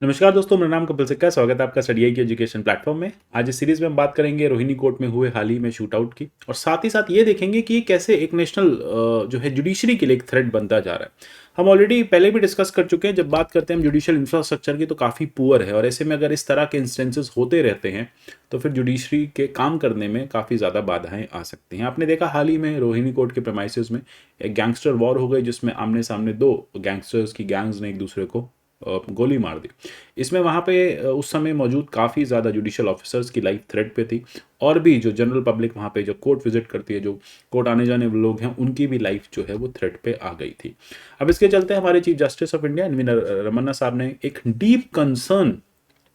नमस्कार दोस्तों, मेरा नाम कपिल सिक्का है। स्वागत है आपका स्टडी आई की एजुकेशन प्लेटफॉर्म में। आज इस सीरीज में हम बात करेंगे रोहिणी कोर्ट में हुए हाल ही में शूट आउट की, और साथ ही साथ ये देखेंगे कि ये कैसे एक नेशनल जो है जुडिशरी के लिए एक थ्रेट बनता जा रहा है। हम ऑलरेडी पहले भी डिस्कस कर चुके हैं, जब बात करते हैं हम जुडिशियल इंफ्रास्ट्रक्चर की तो काफ़ी पुअर है, और ऐसे में अगर इस तरह के इंस्टेंसेस होते रहते हैं तो फिर जुडिशरी के काम करने में काफ़ी ज़्यादा बाधाएं आ सकती हैं। आपने देखा हाल ही में रोहिणी कोर्ट के प्रेमाइसेस में एक गैंगस्टर वॉर हो गई, जिसमें आमने सामने दो गैंगस्टर्स की गैंग्स ने एक दूसरे को गोली मार दी। इसमें वहाँ पे उस समय मौजूद काफ़ी ज़्यादा जुडिशियल ऑफिसर्स की लाइफ थ्रेट पे थी, और भी जो जनरल पब्लिक वहाँ पे जो कोर्ट विजिट करती है, जो कोर्ट आने जाने वाले लोग हैं, उनकी भी लाइफ जो है वो थ्रेट पे आ गई थी। अब इसके चलते हमारे chief justice of India N V Ramana साहब ने एक डीप कंसर्न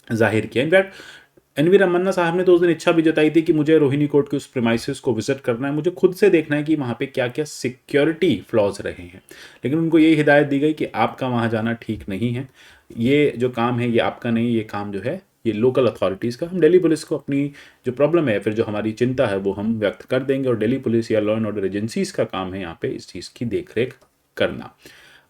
जाहिर किया। इनफैक्ट एन वी रमन्ना साहब ने तो उस दिन इच्छा भी जताई थी कि मुझे रोहिणी कोर्ट के उस प्रेमाइसिस को विजिट करना है, मुझे खुद से देखना है कि वहाँ पे क्या क्या सिक्योरिटी फ्लॉज रहे हैं। लेकिन उनको ये हिदायत दी गई कि आपका वहाँ जाना ठीक नहीं है, ये जो काम है ये आपका नहीं, ये काम जो है ये लोकल अथॉरिटीज़ का। हम दिल्ली पुलिस को अपनी जो प्रॉब्लम है, फिर जो हमारी चिंता है, वो हम व्यक्त कर देंगे, और दिल्ली पुलिस या लॉ एंड ऑर्डर एजेंसीज का काम है यहाँ पे इस चीज़ की देख रेख करना।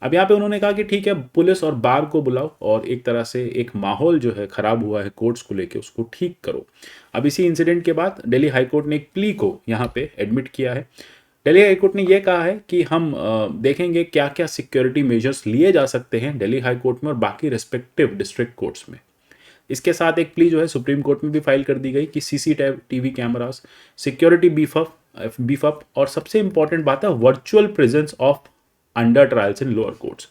अब यहाँ पे उन्होंने कहा कि ठीक है, पुलिस और बार को बुलाओ, और एक तरह से एक माहौल जो है खराब हुआ है कोर्ट्स को लेके, उसको ठीक करो। अब इसी इंसिडेंट के बाद दिल्ली हाईकोर्ट ने एक प्ली को यहाँ पे एडमिट किया है। दिल्ली हाईकोर्ट ने यह कहा है कि हम देखेंगे क्या क्या सिक्योरिटी मेजर्स लिए जा सकते हैं दिल्ली हाईकोर्ट में और बाकी रिस्पेक्टिव डिस्ट्रिक्ट कोर्ट्स में। इसके साथ एक प्ली जो है सुप्रीम कोर्ट में भी फाइल कर दी गई कि CCTV cameras, security beef up, और सबसे इंपॉर्टेंट बात है virtual presence of under trials in lower courts.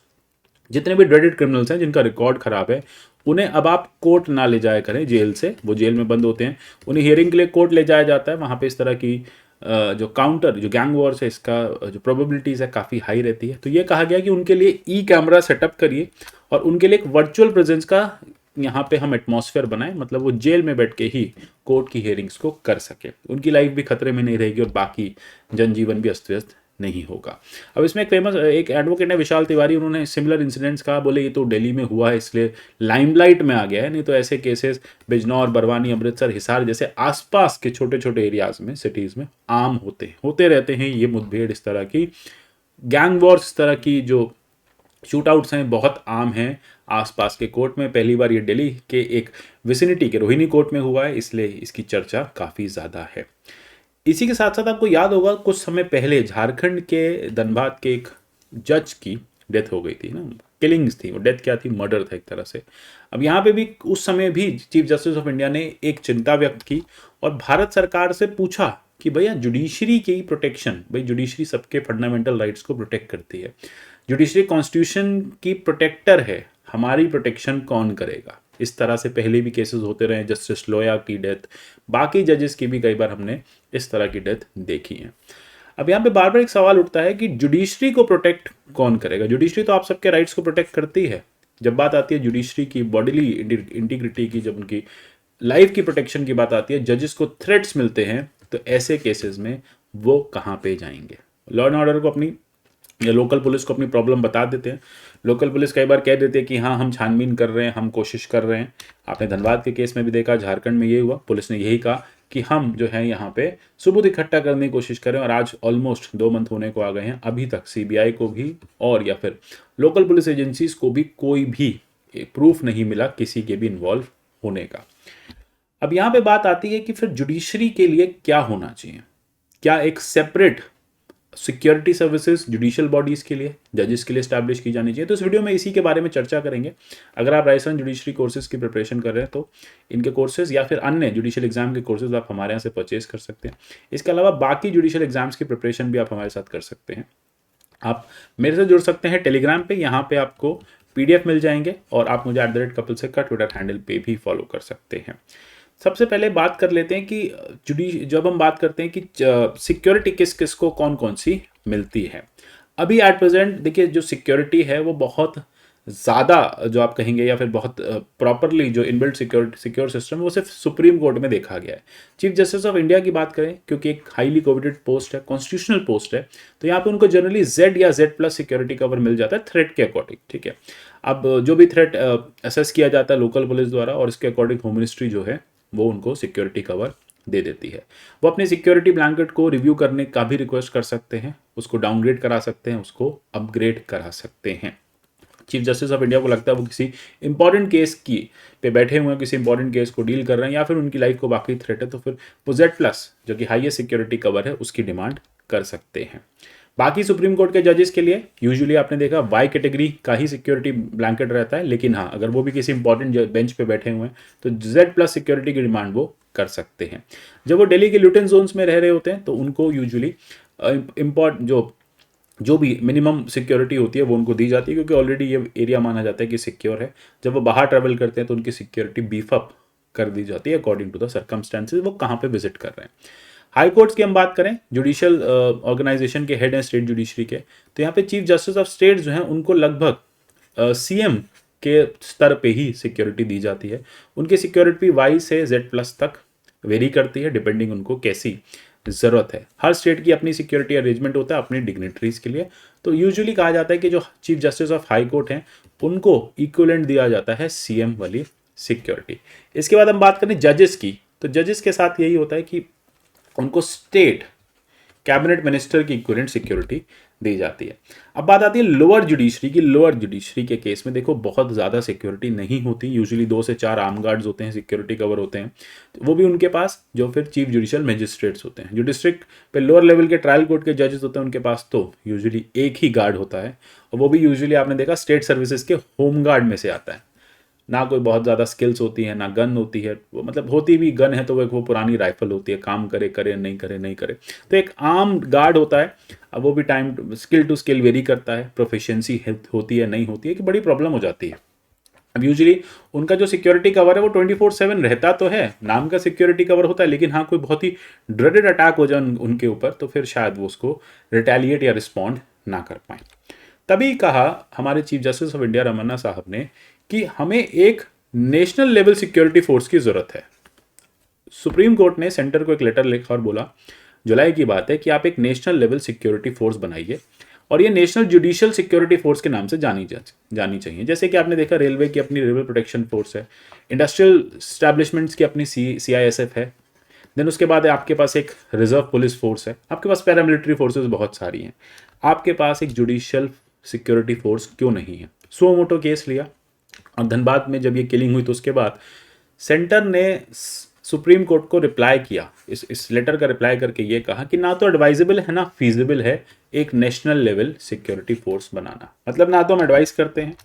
जितने भी ड्रेडेड क्रिमिनल्स हैं जिनका रिकॉर्ड खराब है, उन्हें अब आप कोर्ट ना ले जाया करें जेल से, वो जेल में बंद होते हैं, उन्हें हियरिंग के लिए कोर्ट ले जाया जाता है। वहाँ पे इस तरह की जो काउंटर जो गैंग वॉर्स है, इसका जो प्रोबेबिलिटीज़ है काफ़ी हाई रहती है। तो ये कहा गया कि उनके लिए ई कैमरा सेटअप करिए, और उनके लिए एक वर्चुअल प्रेजेंस का यहाँ पे हम एटमॉस्फेयर बनाएं, मतलब वो जेल में बैठ के ही कोर्ट की हियरिंग्स को कर सके, उनकी लाइफ भी खतरे में नहीं रहेगी और बाकी जनजीवन भी अस्त व्यस्त नहीं होगा। अब इसमें एक एडवोकेट है विशाल तिवारी, उन्होंने सिमिलर इंसिडेंट्स कहा, बोले ये तो दिल्ली में हुआ है इसलिए लाइमलाइट में आ गया है, नहीं तो ऐसे केसेस बिजनौर, बरवानी, अमृतसर, हिसार जैसे आसपास के छोटे छोटे एरियाज में, सिटीज़ में आम होते रहते हैं ये मुठभेड़, इस तरह की गैंग वॉर्स, इस तरह की जो शूट आउट्स हैं बहुत आम हैं आसपास के कोर्ट में। पहली बार ये दिल्ली के एक विसिनिटी के रोहिणी कोर्ट में हुआ है, इसलिए इसकी चर्चा काफ़ी ज़्यादा है। इसी के साथ साथ आपको याद होगा कुछ समय पहले झारखंड के धनबाद के एक जज की डेथ हो गई थी ना, किलिंग्स थी वो, डेथ क्या थी, मर्डर था एक तरह से। अब यहाँ पे भी उस समय भी चीफ जस्टिस ऑफ इंडिया ने एक चिंता व्यक्त की और भारत सरकार से पूछा कि भैया जुडिशरी की प्रोटेक्शन, भाई जुडिशरी सबके फंडामेंटल राइट्स को प्रोटेक्ट करती है, जुडिशरी कॉन्स्टिट्यूशन की प्रोटेक्टर है, हमारी प्रोटेक्शन कौन करेगा। इस तरह से पहले भी केसेस होते रहे, जस्टिस लोया की डेथ, बाकी जजेस की भी कई बार हमने इस तरह की डेथ देखी है। अब यहाँ पे बार बार एक सवाल उठता है कि जुडिशरी को प्रोटेक्ट कौन करेगा। जुडिशरी तो आप सबके राइट्स को प्रोटेक्ट करती है। जब बात आती है जुडिशरी की बॉडीली इंटीग्रिटी की, जब उनकी लाइफ की प्रोटेक्शन की बात आती है, जजेस को थ्रेट्स मिलते हैं, तो ऐसे केसेस में वो कहाँ पे जाएंगे। लॉ एंड ऑर्डर को अपनी या लोकल पुलिस को अपनी प्रॉब्लम बता देते हैं। लोकल पुलिस कई बार कह देते हैं कि हाँ हम छानबीन कर रहे हैं, हम कोशिश कर रहे हैं। आपने धनबाद के केस में भी देखा, झारखंड में ये हुआ, पुलिस ने यही कहा कि हम जो है यहाँ पे सबूत इकट्ठा करने की कोशिश करें, और आज ऑलमोस्ट 2 मंथ होने को आ गए हैं, अभी तक सीबीआई को भी और या फिर लोकल पुलिस एजेंसीज को भी कोई भी प्रूफ नहीं मिला किसी के भी इन्वॉल्व होने का। अब यहाँ पे बात आती है कि फिर जुडिशरी के लिए क्या होना चाहिए। क्या एक separate security services judicial bodies के लिए, जजेस के लिए स्टैब्लिश की जानी चाहिए? तो इस वीडियो में इसी के बारे में चर्चा करेंगे। अगर आप राजस्थान जुडिशरी कोर्सेज की प्रिपरेशन कर रहे हैं तो इनके कोर्सेज या फिर अन्य जुडिशियल एग्जाम के कोर्सेज आप हमारे यहाँ से परचेज कर सकते हैं। इसके अलावा बाकी जुडिशियल एग्जाम्स की प्रिपरेशन भी आप हमारे साथ कर सकते हैं। आप मेरे से जुड़ सकते हैं टेलीग्राम पे, यहाँ पे आपको पीडीएफ मिल जाएंगे, और आप मुझे @कपिल सिक्का ट्विटर हैंडल पे भी फॉलो कर सकते हैं। सबसे पहले बात कर लेते हैं कि जब हम बात करते हैं कि सिक्योरिटी किस किस को कौन कौन सी मिलती है। अभी एट प्रेजेंट देखिए, जो सिक्योरिटी है वो बहुत ज़्यादा, जो आप कहेंगे, या फिर बहुत प्रॉपरली जो इनबिल्ट सिक्योर सिस्टम है वो सिर्फ सुप्रीम कोर्ट में देखा गया है। चीफ जस्टिस ऑफ इंडिया की बात करें, क्योंकि एक हाईली कोविटेड पोस्ट है, कॉन्स्टिट्यूशनल पोस्ट है, तो यहाँ पे उनको जनरली जेड या Z+ सिक्योरिटी कवर मिल जाता है थ्रेट के अकॉर्डिंग। ठीक है, अब जो भी थ्रेट असेस किया जाता है लोकल पुलिस द्वारा, और इसके अकॉर्डिंग होम मिनिस्ट्री जो है वो उनको सिक्योरिटी कवर दे देती है। वो अपने सिक्योरिटी ब्लैंकेट को रिव्यू करने का भी रिक्वेस्ट कर सकते हैं, उसको डाउनग्रेड करा सकते हैं, उसको अपग्रेड करा सकते हैं। चीफ जस्टिस ऑफ इंडिया को लगता है वो किसी इंपॉर्टेंट केस की पे बैठे हुए हैं, किसी इंपॉर्टेंट केस को डील कर रहे हैं, या फिर उनकी लाइफ को बाकी थ्रेट है, तो फिर वो Z+ जो कि हाईएस्ट सिक्योरिटी कवर है उसकी डिमांड कर सकते हैं। बाकी सुप्रीम कोर्ट के जजेस के लिए यूजुअली आपने देखा वाई कैटेगरी का ही सिक्योरिटी ब्लैंकेट रहता है, लेकिन हाँ अगर वो भी किसी इंपॉर्टेंट बेंच पे बैठे हुए हैं तो Z+ सिक्योरिटी की डिमांड वो कर सकते हैं। जब वो दिल्ली के ल्यूटेन जोन्स में रह रहे होते हैं तो उनको यूजुअली जो भी मिनिमम सिक्योरिटी होती है वो उनको दी जाती है, क्योंकि ऑलरेडी ये एरिया माना जाता है कि सिक्योर है। जब वो बाहर ट्रैवल करते हैं तो उनकी सिक्योरिटी बीफ अप कर दी जाती है अकॉर्डिंग टू द सर्कमस्टेंसेज वो कहाँ पे विजिट कर रहे हैं। हाई कोर्ट्स की हम बात करें, जुडिशियल ऑर्गेनाइजेशन के हेड हैं स्टेट जुडिशरी के, तो यहाँ पे चीफ जस्टिस ऑफ स्टेट जो हैं उनको लगभग CM के स्तर पे ही सिक्योरिटी दी जाती है। उनकी सिक्योरिटी Y से Z+ तक वेरी करती है डिपेंडिंग उनको कैसी ज़रूरत है। हर स्टेट की अपनी सिक्योरिटी अरेंजमेंट होता है अपनी डिग्निटरीज के लिए। तो यूजुअली कहा जाता है कि जो chief justice of high court हैं उनको इक्विवेलेंट दिया जाता है CM वाली सिक्योरिटी। इसके बाद हम बात करें जजेस की, तो जजेस के साथ यही होता है कि उनको स्टेट कैबिनेट मिनिस्टर की इक्विवेलेंट सिक्योरिटी दी जाती है। अब बात आती है लोअर जुडिशरी की। लोअर जुडिशरी के केस में देखो बहुत ज़्यादा सिक्योरिटी नहीं होती, यूजुअली 2 से 4 आर्म गार्ड्स होते हैं, सिक्योरिटी कवर होते हैं, तो वो भी उनके पास जो फिर चीफ जुडिशियल मजिस्ट्रेट्स होते हैं। जो डिस्ट्रिक्ट पे लोअर लेवल के ट्रायल कोर्ट के जजेस होते हैं उनके पास तो यूजुअली एक ही गार्ड होता है, और वो भी यूजुअली आपने देखा स्टेट सर्विसेज के होम गार्ड में से आता है। ना कोई बहुत ज़्यादा स्किल्स होती है, ना गन होती है, वो मतलब होती भी गन है तो वो पुरानी राइफल होती है, काम करे करे नहीं करे नहीं करे, तो एक आर्म गार्ड होता है। अब वो भी time skill to skill vary करता है, प्रोफिशिएंसी होती है नहीं होती है कि बड़ी प्रॉब्लम हो जाती है। अब यूजुअली उनका जो सिक्योरिटी कवर है वो 24/7 रहता तो है, नाम का सिक्योरिटी कवर होता है, लेकिन हाँ कोई बहुत ही ड्रेडेड अटैक हो जाए उनके ऊपर तो फिर शायद वो उसको रिटेलिएट या रिस्पॉन्ड ना कर पाए। तभी कहा हमारे chief justice of India Ramana साहब ने कि हमें एक नेशनल लेवल सिक्योरिटी फोर्स की जरूरत है। सुप्रीम कोर्ट ने सेंटर को एक लेटर लिखा और बोला, जुलाई की बात है, कि आप एक नेशनल लेवल सिक्योरिटी फोर्स बनाइए और ये नेशनल जुडिशियल सिक्योरिटी फोर्स के नाम से जानी चाहिए। जैसे कि आपने देखा रेलवे की अपनी रेलवे प्रोटेक्शन फोर्स है, इंडस्ट्रियल स्टैब्लिशमेंट्स की अपनी CISF है, देन उसके बाद आपके पास एक रिजर्व पुलिस फोर्स है, आपके पास पैरामिलिट्री फोर्सेस बहुत सारी हैं, आपके पास एक जुडिशियल सिक्योरिटी फोर्स क्यों नहीं है। सुओ मोटो केस लिया और धनबाद में जब ये किलिंग हुई तो उसके बाद सेंटर ने सुप्रीम कोर्ट को रिप्लाई किया, इस लेटर का रिप्लाई करके ये कहा कि ना तो एडवाइजेबल है ना फीजिबल है एक नेशनल लेवल सिक्योरिटी फोर्स बनाना। मतलब ना तो हम एडवाइस करते हैं,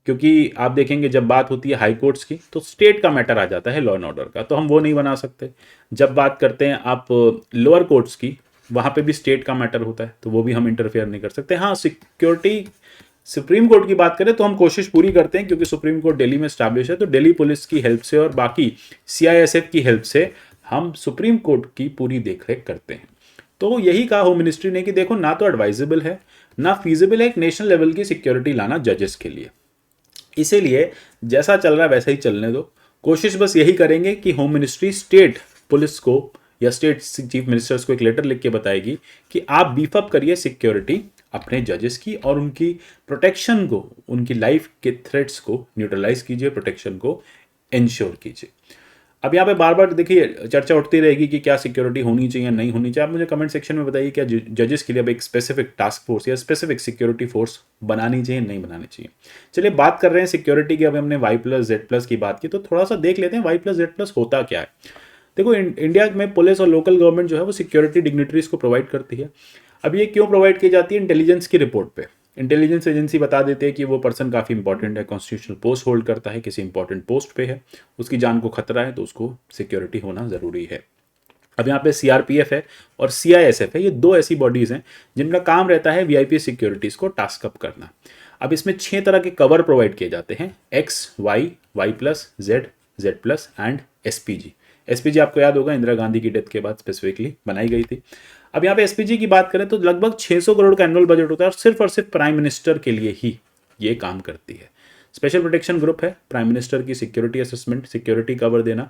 क्योंकि आप देखेंगे जब बात होती है हाई कोर्ट्स की तो स्टेट का मैटर आ जाता है लॉ एंड ऑर्डर का, तो हम वो नहीं बना सकते। जब बात करते हैं आप लोअर कोर्ट्स की, वहाँ पे भी स्टेट का मैटर होता है, तो वो भी हम इंटरफेयर नहीं कर सकते। हाँ सिक्योरिटी सुप्रीम कोर्ट की बात करें तो हम कोशिश पूरी करते हैं, क्योंकि सुप्रीम कोर्ट दिल्ली में स्टैब्लिश है, तो दिल्ली पुलिस की हेल्प से और बाकी CISF की हेल्प से हम सुप्रीम कोर्ट की पूरी देखरेख करते हैं। तो यही कहा होम मिनिस्ट्री ने कि देखो ना तो एडवाइजेबल है ना फीजिबल है एक नेशनल लेवल की सिक्योरिटी लाना जजेस के लिए, इसीलिए जैसा चल रहा है वैसा ही चलने दो। कोशिश बस यही करेंगे कि होम मिनिस्ट्री स्टेट पुलिस को या स्टेट चीफ मिनिस्टर्स को एक लेटर लिख के बताएगी कि आप बीफ अप करिए सिक्योरिटी अपने जजेस की और उनकी प्रोटेक्शन को, उनकी लाइफ के थ्रेट्स को न्यूट्रलाइज कीजिए, प्रोटेक्शन को इंश्योर कीजिए। अब यहाँ पे बार बार देखिए चर्चा उठती रहेगी कि क्या सिक्योरिटी होनी चाहिए नहीं होनी चाहिए। आप मुझे कमेंट सेक्शन में बताइए क्या जजेस के लिए अब एक स्पेसिफिक टास्क फोर्स या स्पेसिफिक सिक्योरिटी फोर्स बनानी चाहिए नहीं बनानी चाहिए। चलिए बात कर रहे हैं सिक्योरिटी की, अब हमने Y+Z+ की बात की तो थोड़ा सा देख लेते हैं Y+Z+ होता क्या है। देखो इंडिया में पुलिस और लोकल गवर्नमेंट जो है वो सिक्योरिटी डिग्निटरीज को प्रोवाइड करती है। अब ये क्यों प्रोवाइड की जाती है? इंटेलिजेंस की रिपोर्ट पे इंटेलिजेंस एजेंसी बता देते हैं कि वो पर्सन काफ़ी इंपॉर्टेंट है, कॉन्स्टिट्यूशनल पोस्ट होल्ड करता है, किसी इंपॉर्टेंट पोस्ट पे है, उसकी जान को खतरा है, तो उसको सिक्योरिटी होना ज़रूरी है। अब यहाँ पे CRPF है और CISF है, ये 2 ऐसी बॉडीज़ हैं जिनका काम रहता है VIP सिक्योरिटीज़ को टास्क अप करना। अब इसमें 6 तरह के कवर प्रोवाइड किए जाते हैं, X, Y, Y+, Z+, and SPG आपको याद होगा इंदिरा गांधी की डेथ के बाद स्पेसिफिकली बनाई गई थी। अब यहाँ पे SPG की बात करें तो लगभग 600 करोड़ का एनुअल बजट होता है और सिर्फ प्राइम मिनिस्टर के लिए ही ये काम करती है। स्पेशल प्रोटेक्शन ग्रुप है, प्राइम मिनिस्टर की सिक्योरिटी असेसमेंट, सिक्योरिटी कवर देना,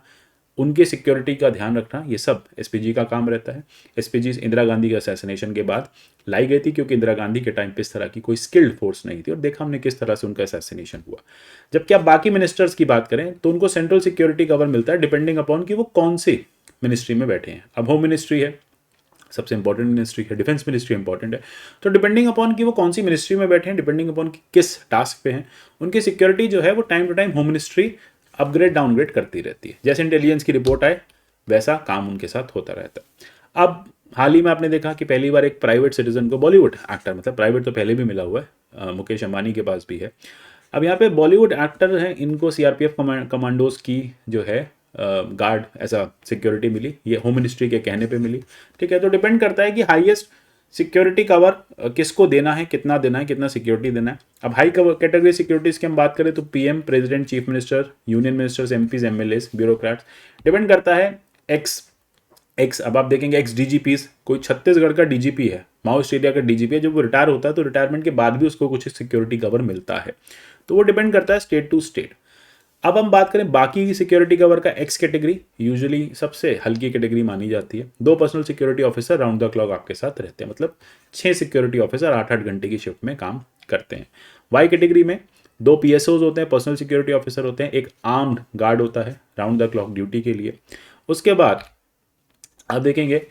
उनकी सिक्योरिटी का ध्यान रखना, ये सब SPG का काम रहता है। SPG इंदिरा गांधी के असैसिनेशन के बाद लाई गई थी, क्योंकि इंदिरा गांधी के टाइम पे इस तरह की कोई स्किल्ड फोर्स नहीं थी और देखा हमने किस तरह से उनका असैसिनेशन हुआ। जबकि आप बाकी मिनिस्टर्स की बात करें तो उनको सेंट्रल सिक्योरिटी कवर मिलता है डिपेंडिंग अपॉन कि वो कौन सी मिनिस्ट्री में बैठे हैं। अब होम मिनिस्ट्री है, सबसे इंपॉर्टेंट मिनिस्ट्री है, डिफेंस मिनिस्ट्री इंपॉर्टेंट है। तो डिपेंडिंग अपॉन कि वो कौन सी मिनिस्ट्री में बैठे हैं, डिपेंडिंग अपॉन कि किस टास्क पे हैं, उनकी सिक्योरिटी जो है वो time to time home ministry upgrade downgrade करती रहती है। जैसे इंटेलिजेंस की रिपोर्ट आए वैसा काम उनके साथ होता रहता है। अब हाल ही में आपने देखा कि पहली बार एक प्राइवेट सिटीजन को बॉलीवुड एक्टर, मतलब प्राइवेट तो पहले भी मिला हुआ है, मुकेश अंबानी के पास भी है। अब यहाँ पे बॉलीवुड एक्टर हैं, इनको सीआरपीएफ कमांडोज की जो है गार्ड ऐसा सिक्योरिटी मिली, ये होम मिनिस्ट्री के कहने पे मिली। ठीक है, तो डिपेंड करता है कि हाईएस्ट सिक्योरिटी कवर किसको देना है, कितना सिक्योरिटी देना है। अब हाई कैटेगरी सिक्योरिटीज की हम बात करें तो PM, president, chief minister, union ministers, MPs, MLAs, bureaucrats, depend करता है। एक्स अब आप देखेंगे एक्स डीजीपीज, कोई छत्तीसगढ़ का डीजीपी है, माओइस्ट एरिया का डीजीपी है, जब वो रिटायर होता है तो रिटायरमेंट के बाद भी उसको कुछ सिक्योरिटी कवर मिलता है। तो वो डिपेंड करता है स्टेट टू स्टेट। अब हम बात करें बाकी सिक्योरिटी कवर का, एक्स कैटेगरी यूजुअली सबसे हल्की कैटेगरी मानी जाती है। 2 personal security officer round the clock आपके साथ रहते हैं, मतलब 6 सिक्योरिटी ऑफिसर 8-8 घंटे की शिफ्ट में काम करते हैं। वाई कैटेगरी में 2 पीएसओज होते हैं, पर्सनल सिक्योरिटी ऑफिसर होते हैं, एक आर्म्ड गार्ड होता है राउंड द क्लॉक ड्यूटी के लिए। उसके बाद आप देखेंगे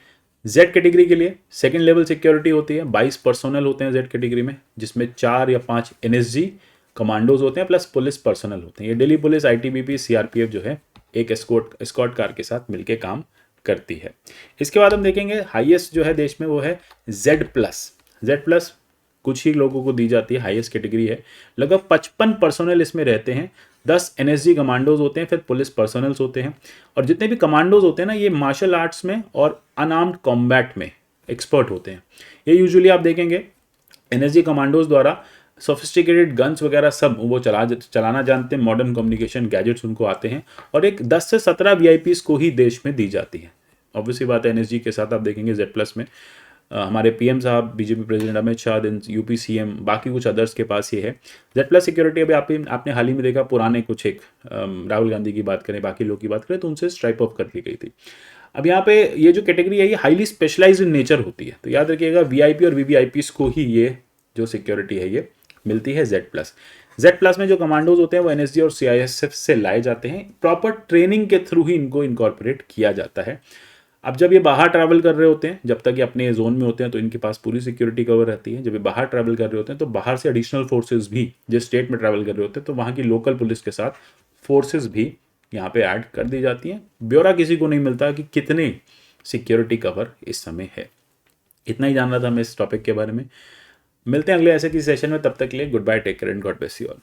जेड कैटेगरी के लिए सेकंड लेवल सिक्योरिटी होती है, 22 पर्सोनल होते हैं जेड कैटेगरी में, जिसमें 4 या 5 एनएसजी कमांडोज होते हैं प्लस पुलिस पर्सनल होते हैं। ये दिल्ली पुलिस, आईटीबीपी, सीआरपीएफ जो है एक एस्कॉर्ट कार के साथ मिलकर काम करती है। इसके बाद हम देखेंगे हाईएस्ट जो है देश में वो है जेड प्लस कुछ ही लोगों को दी जाती है, हाईएस्ट कैटेगरी है। लगभग 55 पर्सोनल इसमें रहते हैं, 10 एनएसजी कमांडोज होते हैं, फिर पुलिस पर्सनल्स होते हैं। और जितने भी कमांडोज होते हैं ना, ये मार्शल आर्ट्स में और अनआर्म्ड कॉम्बैट में एक्सपर्ट होते हैं। ये यूजुअली आप देखेंगे एनएसजी कमांडोज द्वारा सोफिस्टिकेटेड गन्स वगैरह सब वो चलाना जानते हैं, मॉडर्न कम्युनिकेशन गैजेट्स उनको आते हैं, और एक 10 से 17 वीआईपीज को ही देश में दी जाती है। ऑब्वियसली बात है, एनएसजी के साथ आप देखेंगे जेड प्लस में हमारे पीएम साहब, बीजेपी प्रेसिडेंट अमित शाह, दिन यूपी सीएम, बाकी कुछ अदर्स के पास ये है जेड प्लस सिक्योरिटी। अभी आपने हाल ही में देखा, पुराने कुछ एक राहुल गांधी की बात करें, बाकी लोग की बात करें, तो उनसे स्ट्राइप ऑफ कर दी गई थी। अब यहाँ पे ये जो कैटेगरी है ये हाईली स्पेशलाइज्ड इन नेचर होती है, तो याद रखिएगा वीआईपी और वीवीआईपीज को ही ये जो सिक्योरिटी है ये मिलती है जेड प्लस में जो कमांडोज होते हैं वो एनएसजी और सीआईएसएफ से लाए जाते हैं, प्रॉपर ट्रेनिंग के थ्रू ही इनको इनकॉर्पोरेट किया जाता है। अब जब ये बाहर ट्रैवल कर रहे होते हैं, जब तक ये अपने जोन में होते हैं तो इनके पास पूरी सिक्योरिटी कवर रहती है। जब ये बाहर ट्रैवल कर रहे होते हैं तो बाहर से एडिशनल फोर्सेज भी, जिस स्टेट में ट्रैवल कर रहे होते हैं तो वहाँ की लोकल पुलिस के साथ फोर्सेज भी यहाँ पे ऐड कर दी जाती हैं। ब्यौरा किसी को नहीं मिलता कि कितने सिक्योरिटी कवर इस समय है। इतना ही जानना था मैं इस टॉपिक के बारे में। मिलते हैं अगले ऐसे किसी सेशन में, तब तक के लिए good bye, take care and God bless you all.